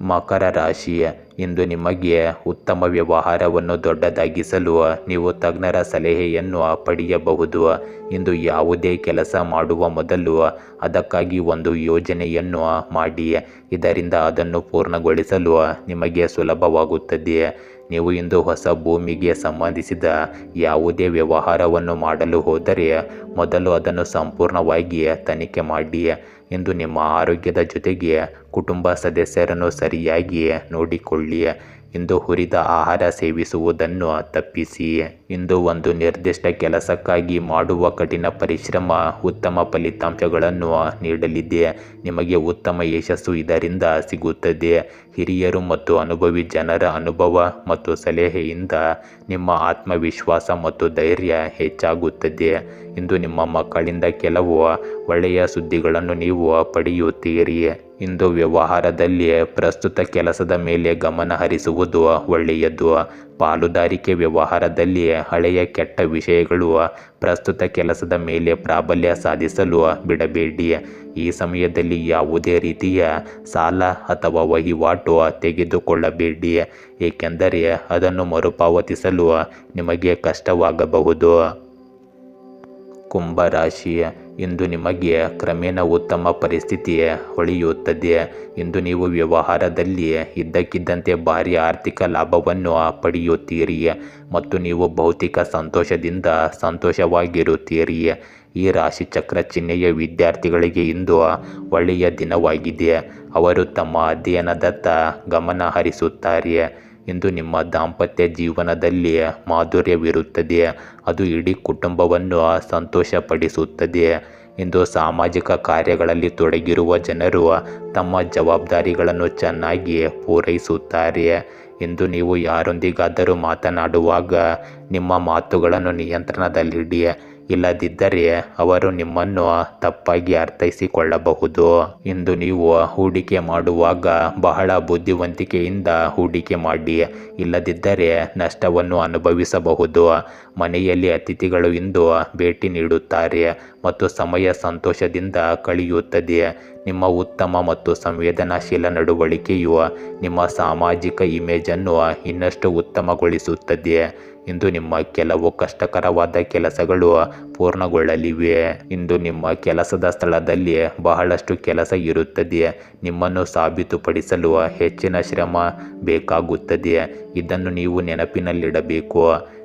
ಮಕರ ರಾಶಿ, ಇಂದು ನಿಮಗೆ ಉತ್ತಮ ವ್ಯವಹಾರವನ್ನು ದೊಡ್ಡದಾಗಿಸಲು ನೀವು ತಜ್ಞರ ಸಲಹೆಯನ್ನು ಪಡೆಯಬಹುದು. ಇಂದು ಯಾವುದೇ ಕೆಲಸ ಮಾಡುವ ಮೊದಲು ಅದಕ್ಕಾಗಿ ಒಂದು ಯೋಜನೆಯನ್ನು ಮಾಡಿ. ಇದರಿಂದ ಅದನ್ನು ಪೂರ್ಣಗೊಳಿಸಲು ನಿಮಗೆ ಸುಲಭವಾಗುತ್ತದೆ. ನೀವು ಇಂದು ಹೊಸ ಭೂಮಿಗೆ ಸಂಬಂಧಿಸಿದ ಯಾವುದೇ ವ್ಯವಹಾರವನ್ನು ಮಾಡಲು ಹೋದರೆ ಮೊದಲು ಅದನ್ನು ಸಂಪೂರ್ಣವಾಗಿ ತನಿಖೆ ಮಾಡಿ. ಇಂದು ನಿಮ್ಮ ಆರೋಗ್ಯದ ಜೊತೆಗೆ ಕುಟುಂಬ ಸದಸ್ಯರನ್ನು ಸರಿಯಾಗಿ ನೋಡಿಕೊಳ್ಳಿ. ಇಂದು ಹುರಿದ ಆಹಾರ ಸೇವಿಸುವುದನ್ನು ತಪ್ಪಿಸಿ. ಇಂದು ಒಂದು ನಿರ್ದಿಷ್ಟ ಕೆಲಸಕ್ಕಾಗಿ ಮಾಡುವ ಕಠಿಣ ಪರಿಶ್ರಮ ಉತ್ತಮ ಫಲಿತಾಂಶಗಳನ್ನು ನೀಡಲಿದೆ. ನಿಮಗೆ ಉತ್ತಮ ಯಶಸ್ಸು ಇದರಿಂದ ಸಿಗುತ್ತದೆ. ಹಿರಿಯರು ಮತ್ತು ಅನುಭವಿ ಜನರ ಅನುಭವ ಮತ್ತು ಸಲಹೆಯಿಂದ ನಿಮ್ಮ ಆತ್ಮವಿಶ್ವಾಸ ಮತ್ತು ಧೈರ್ಯ ಹೆಚ್ಚಾಗುತ್ತದೆ. ಇಂದು ನಿಮ್ಮ ಮಕ್ಕಳಿಂದ ಕೆಲವು ಒಳ್ಳೆಯ ಸುದ್ದಿಗಳನ್ನು ನೀವು ಪಡೆಯುತ್ತೀರಿ. ಇಂದು ವ್ಯವಹಾರದಲ್ಲಿ ಪ್ರಸ್ತುತ ಕೆಲಸದ ಮೇಲೆ ಗಮನ ಹರಿಸುವುದು ಒಳ್ಳೆಯದು. ಪಾಲುದಾರಿಕೆ ವ್ಯವಹಾರದಲ್ಲಿ ಹಳೆಯ ಕೆಟ್ಟ ವಿಷಯಗಳು ಪ್ರಸ್ತುತ ಕೆಲಸದ ಮೇಲೆ ಪ್ರಾಬಲ್ಯ ಸಾಧಿಸಲು ಬಿಡಬೇಡಿ. ಈ ಸಮಯದಲ್ಲಿ ಯಾವುದೇ ರೀತಿಯ ಸಾಲ ಅಥವಾ ವಹಿವಾಟು ತೆಗೆದುಕೊಳ್ಳಬೇಡಿ, ಏಕೆಂದರೆ ಅದನ್ನು ಮರುಪಾವತಿಸಲು ನಿಮಗೆ ಕಷ್ಟವಾಗಬಹುದು. ಕುಂಭರಾಶಿ, ಇಂದು ನಿಮಗೆ ಕ್ರಮೇಣ ಉತ್ತಮ ಪರಿಸ್ಥಿತಿ ಹೊಳೆಯುತ್ತದೆ. ಇಂದು ನೀವು ವ್ಯವಹಾರದಲ್ಲಿ ಇದ್ದಕ್ಕಿದ್ದಂತೆ ಭಾರಿ ಆರ್ಥಿಕ ಲಾಭವನ್ನು ಪಡೆಯುತ್ತೀರಿ ಮತ್ತು ನೀವು ಭೌತಿಕ ಸಂತೋಷದಿಂದ ಸಂತೋಷವಾಗಿರುತ್ತೀರಿ. ಈ ರಾಶಿಚಕ್ರ ಚಿಹ್ನೆಯ ವಿದ್ಯಾರ್ಥಿಗಳಿಗೆ ಇಂದು ಒಳ್ಳೆಯ ದಿನವಾಗಿದೆ. ಅವರು ತಮ್ಮ ಅಧ್ಯಯನದತ್ತ ಗಮನ ಹರಿಸುತ್ತಾರೆ. ಇಂದು ನಿಮ್ಮ ದಾಂಪತ್ಯ ಜೀವನದಲ್ಲಿ ಮಾಧುರ್ಯವಿರುತ್ತದೆ. ಅದು ಇಡೀ ಕುಟುಂಬವನ್ನು ಸಂತೋಷಪಡಿಸುತ್ತದೆ. ಇಂದು ಸಾಮಾಜಿಕ ಕಾರ್ಯಗಳಲ್ಲಿ ತೊಡಗಿರುವ ಜನರು ತಮ್ಮ ಜವಾಬ್ದಾರಿಗಳನ್ನು ಚೆನ್ನಾಗಿ ಪೂರೈಸುತ್ತಾರೆ. ಇಂದು ನೀವು ಯಾರೊಂದಿಗಾದರೂ ಮಾತನಾಡುವಾಗ ನಿಮ್ಮ ಮಾತುಗಳನ್ನು ನಿಯಂತ್ರಣದಲ್ಲಿಡಿ. ಇಲ್ಲದಿದ್ದರೆ ಅವರು ನಿಮ್ಮನ್ನು ತಪ್ಪಾಗಿ ಅರ್ಥೈಸಿಕೊಳ್ಳಬಹುದು. ಇಂದು ನೀವು ಹೂಡಿಕೆ ಮಾಡುವಾಗ ಬಹಳ ಬುದ್ಧಿವಂತಿಕೆಯಿಂದ ಹೂಡಿಕೆ ಮಾಡಿ. ಇಲ್ಲದಿದ್ದರೆ ನಷ್ಟವನ್ನು ಅನುಭವಿಸಬಹುದು. ಮನೆಯಲ್ಲಿ ಅತಿಥಿಗಳು ಇಂದು ಭೇಟಿ ನೀಡುತ್ತಾರೆ ಮತ್ತು ಸಮಯ ಸಂತೋಷದಿಂದ ಕಳೆಯುತ್ತದೆ. ನಿಮ್ಮ ಉತ್ತಮ ಮತ್ತು ಸಂವೇದನಾಶೀಲ ನಡವಳಿಕೆಯು ನಿಮ್ಮ ಸಾಮಾಜಿಕ ಇಮೇಜನ್ನು ಇನ್ನಷ್ಟು ಉತ್ತಮಗೊಳಿಸುತ್ತದೆ. ಇಂದು ನಿಮ್ಮ ಕೆಲವು ಕಷ್ಟಕರವಾದ ಕೆಲಸಗಳು ಪೂರ್ಣಗೊಳ್ಳಲಿವೆ. ಇಂದು ನಿಮ್ಮ ಕೆಲಸದ ಸ್ಥಳದಲ್ಲಿ ಬಹಳಷ್ಟು ಕೆಲಸ ಇರುತ್ತದೆ. ನಿಮ್ಮನ್ನು ಸಾಬೀತುಪಡಿಸಲು ಹೆಚ್ಚಿನ ಶ್ರಮ ಬೇಕಾಗುತ್ತದೆ. ಇದನ್ನು ನೀವು ನೆನಪಿನಲ್ಲಿಡಬೇಕು.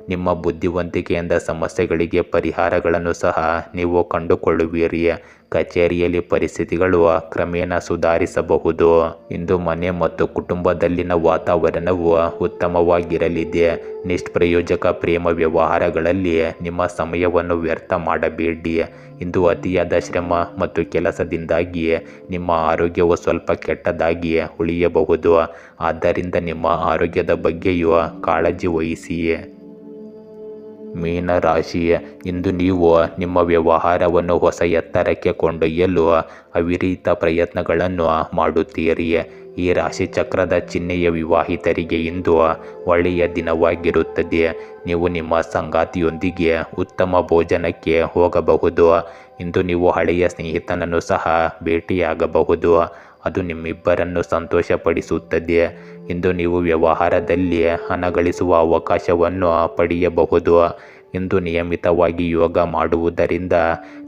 ನಿಮ್ಮ ಬುದ್ಧಿವಂತಿಕೆಯಿಂದ ಸಮಸ್ಯೆಗಳಿಗೆ ಪರಿಹಾರಗಳನ್ನು ಸಹ ನೀವು ಕಂಡುಕೊಳ್ಳುವಿರಿ. ಕಚೇರಿಯಲ್ಲಿ ಪರಿಸ್ಥಿತಿಗಳು ಕ್ರಮೇಣ ಸುಧಾರಿಸಬಹುದು. ಇಂದು ಮನೆ ಮತ್ತು ಕುಟುಂಬದಲ್ಲಿನ ವಾತಾವರಣವು ಉತ್ತಮವಾಗಿರಲಿದೆ. ನಿಷ್ಪ್ರಯೋಜಕ ಪ್ರೇಮ ವ್ಯವಹಾರಗಳಲ್ಲಿ ನಿಮ್ಮ ಸಮಯವನ್ನು ವ್ಯರ್ಥ ಮಾಡಬೇಡಿ. ಇಂದು ಅತಿಯಾದ ಶ್ರಮ ಮತ್ತು ಕೆಲಸದಿಂದಾಗಿ ನಿಮ್ಮ ಆರೋಗ್ಯವು ಸ್ವಲ್ಪ ಕೆಟ್ಟದಾಗಿ ಉಳಿಯಬಹುದು. ಆದ್ದರಿಂದ ನಿಮ್ಮ ಆರೋಗ್ಯದ ಬಗ್ಗೆಯೂ ಕಾಳಜಿ ವಹಿಸಿ. ಮೀನ ರಾಶಿ, ಇಂದು ನೀವು ನಿಮ್ಮ ವ್ಯವಹಾರವನ್ನು ಹೊಸ ಎತ್ತರಕ್ಕೆ ಕೊಂಡೊಯ್ಯಲು ಅವಿರತ ಪ್ರಯತ್ನಗಳನ್ನು ಮಾಡುತ್ತೀರಿ. ಈ ರಾಶಿ ಚಕ್ರದ ಚಿಹ್ನೆಯ ವಿವಾಹಿತರಿಗೆ ಇಂದು ಒಳ್ಳೆಯ ದಿನವಾಗಿರುತ್ತದೆ. ನೀವು ನಿಮ್ಮ ಸಂಗಾತಿಯೊಂದಿಗೆ ಉತ್ತಮ ಭೋಜನಕ್ಕೆ ಹೋಗಬಹುದು. ಇಂದು ನೀವು ಹಳೆಯ ಸ್ನೇಹಿತನನ್ನು ಸಹ ಭೇಟಿಯಾಗಬಹುದು. ಅದು ನಿಮ್ಮಿಬ್ಬರನ್ನು ಸಂತೋಷಪಡಿಸುತ್ತದೆ. ಇಂದು ನೀವು ವ್ಯವಹಾರದಲ್ಲಿ ಹಣ ಗಳಿಸುವ ಅವಕಾಶವನ್ನು ಪಡೆಯಬಹುದು. ಇಂದು ನಿಯಮಿತವಾಗಿ ಯೋಗ ಮಾಡುವುದರಿಂದ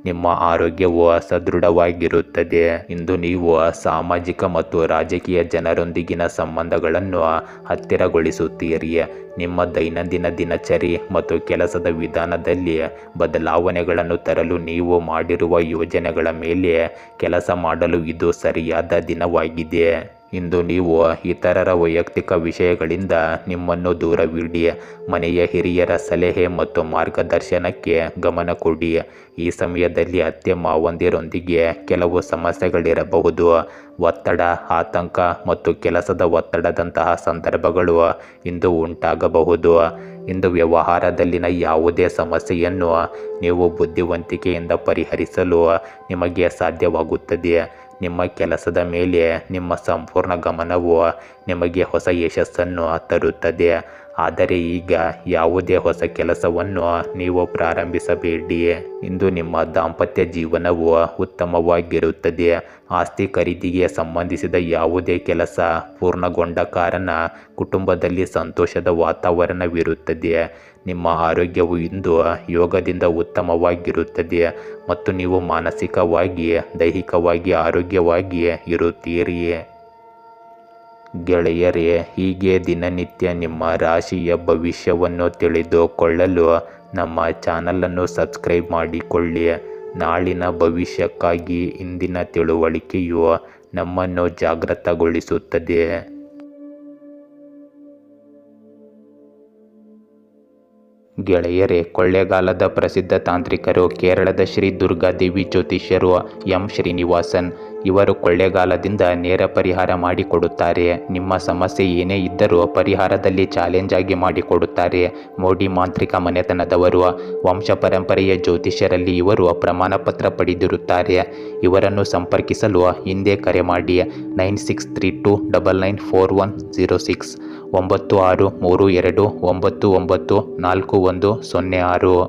ನಿಮ್ಮ ಆರೋಗ್ಯವು ಸದೃಢವಾಗಿರುತ್ತದೆ. ಇಂದು ನೀವು ಸಾಮಾಜಿಕ ಮತ್ತು ರಾಜಕೀಯ ಜನರೊಂದಿಗಿನ ಸಂಬಂಧಗಳನ್ನು ಹತ್ತಿರಗೊಳಿಸುತ್ತೀರಿ. ನಿಮ್ಮ ದೈನಂದಿನ ದಿನಚರಿ ಮತ್ತು ಕೆಲಸದ ವಿಧಾನದಲ್ಲಿ ಬದಲಾವಣೆಗಳನ್ನು ತರಲು ನೀವು ಮಾಡಿರುವ ಯೋಜನೆಗಳ ಮೇಲೆ ಕೆಲಸ ಮಾಡಲು ಇದು ಸರಿಯಾದ ದಿನವಾಗಿದೆ. ಇಂದು ನೀವು ಇತರರ ವೈಯಕ್ತಿಕ ವಿಷಯಗಳಿಂದ ನಿಮ್ಮನ್ನು ದೂರವಿಡಿ. ಮನೆಯ ಹಿರಿಯರ ಸಲಹೆ ಮತ್ತು ಮಾರ್ಗದರ್ಶನಕ್ಕೆ ಗಮನ ಕೊಡಿ. ಈ ಸಮಯದಲ್ಲಿ ಅತ್ತೆ ಮಾವಂದಿರೊಂದಿಗೆ ಕೆಲವು ಸಮಸ್ಯೆಗಳಿರಬಹುದು. ಒತ್ತಡ, ಆತಂಕ ಮತ್ತು ಕೆಲಸದ ಒತ್ತಡದಂತಹ ಸಂದರ್ಭಗಳು ಇಂದು ಉಂಟಾಗಬಹುದು. ಇಂದು ವ್ಯವಹಾರದಲ್ಲಿನ ಯಾವುದೇ ಸಮಸ್ಯೆಯನ್ನು ನೀವು ಬುದ್ಧಿವಂತಿಕೆಯಿಂದ ಪರಿಹರಿಸಲು ನಿಮಗೆ ಸಾಧ್ಯವಾಗುತ್ತದೆ. ನಿಮ್ಮ ಕೆಲಸದ ಮೇಲೆ ನಿಮ್ಮ ಸಂಪೂರ್ಣ ಗಮನವು ನಿಮಗೆ ಹೊಸ ಯಶಸ್ಸನ್ನು ತರುತ್ತದೆ. ಆದರೆ ಈಗ ಯಾವುದೇ ಹೊಸ ಕೆಲಸವನ್ನು ನೀವು ಪ್ರಾರಂಭಿಸಬೇಡಿ. ಇಂದು ನಿಮ್ಮ ದಾಂಪತ್ಯ ಜೀವನವು ಉತ್ತಮವಾಗಿರುತ್ತದೆ. ಆಸ್ತಿ ಖರೀದಿಗೆ ಸಂಬಂಧಿಸಿದ ಯಾವುದೇ ಕೆಲಸ ಪೂರ್ಣಗೊಂಡ ಕಾರಣ ಕುಟುಂಬದಲ್ಲಿ ಸಂತೋಷದ ವಾತಾವರಣವಿರುತ್ತದೆ. ನಿಮ್ಮ ಆರೋಗ್ಯವು ಇಂದು ಯೋಗದಿಂದ ಉತ್ತಮವಾಗಿರುತ್ತದೆ ಮತ್ತು ನೀವು ಮಾನಸಿಕವಾಗಿ, ದೈಹಿಕವಾಗಿ ಆರೋಗ್ಯವಾಗಿ ಇರುತ್ತೀರಿ. ಗೆಳೆಯರೇ, ಹೀಗೆ ದಿನನಿತ್ಯ ನಿಮ್ಮ ರಾಶಿಯ ಭವಿಷ್ಯವನ್ನು ತಿಳಿದುಕೊಳ್ಳಲು ನಮ್ಮ ಚಾನಲನ್ನು ಸಬ್ಸ್ಕ್ರೈಬ್ ಮಾಡಿಕೊಳ್ಳಿ. ನಾಳಿನ ಭವಿಷ್ಯಕ್ಕಾಗಿ ಇಂದಿನ ತಿಳುವಳಿಕೆಯು ನಮ್ಮನ್ನು ಜಾಗೃತಗೊಳಿಸುತ್ತದೆ. ಗೆಳೆಯರೇ, ಕೊಳ್ಳೇಗಾಲದ ಪ್ರಸಿದ್ಧ ತಾಂತ್ರಿಕರು ಕೇರಳದ ಶ್ರೀ ದುರ್ಗಾದೇವಿ ಜ್ಯೋತಿಷ್ಯರು ಎಂ ಶ್ರೀನಿವಾಸನ್ ಇವರು ಕೊಳ್ಳೇಗಾಲದಿಂದ ನೇರ ಪರಿಹಾರ ಮಾಡಿಕೊಡುತ್ತಾರೆ. ನಿಮ್ಮ ಸಮಸ್ಯೆ ಏನೇ ಇದ್ದರೂ ಪರಿಹಾರದಲ್ಲಿ ಚಾಲೆಂಜ್ ಆಗಿ ಮಾಡಿಕೊಡುತ್ತಾರೆ. ಮೋಡಿ ಮಾಂತ್ರಿಕ ಮನೆತನದವರು. ವಂಶ ಪರಂಪರೆಯ ಜ್ಯೋತಿಷ್ಯರಲ್ಲಿ ಇವರು ಪ್ರಮಾಣ ಪತ್ರ ಪಡೆದಿರುತ್ತಾರೆ. ಇವರನ್ನು ಸಂಪರ್ಕಿಸಲು ಹಿಂದೆ ಕರೆ ಮಾಡಿ 9632994106 9632994106.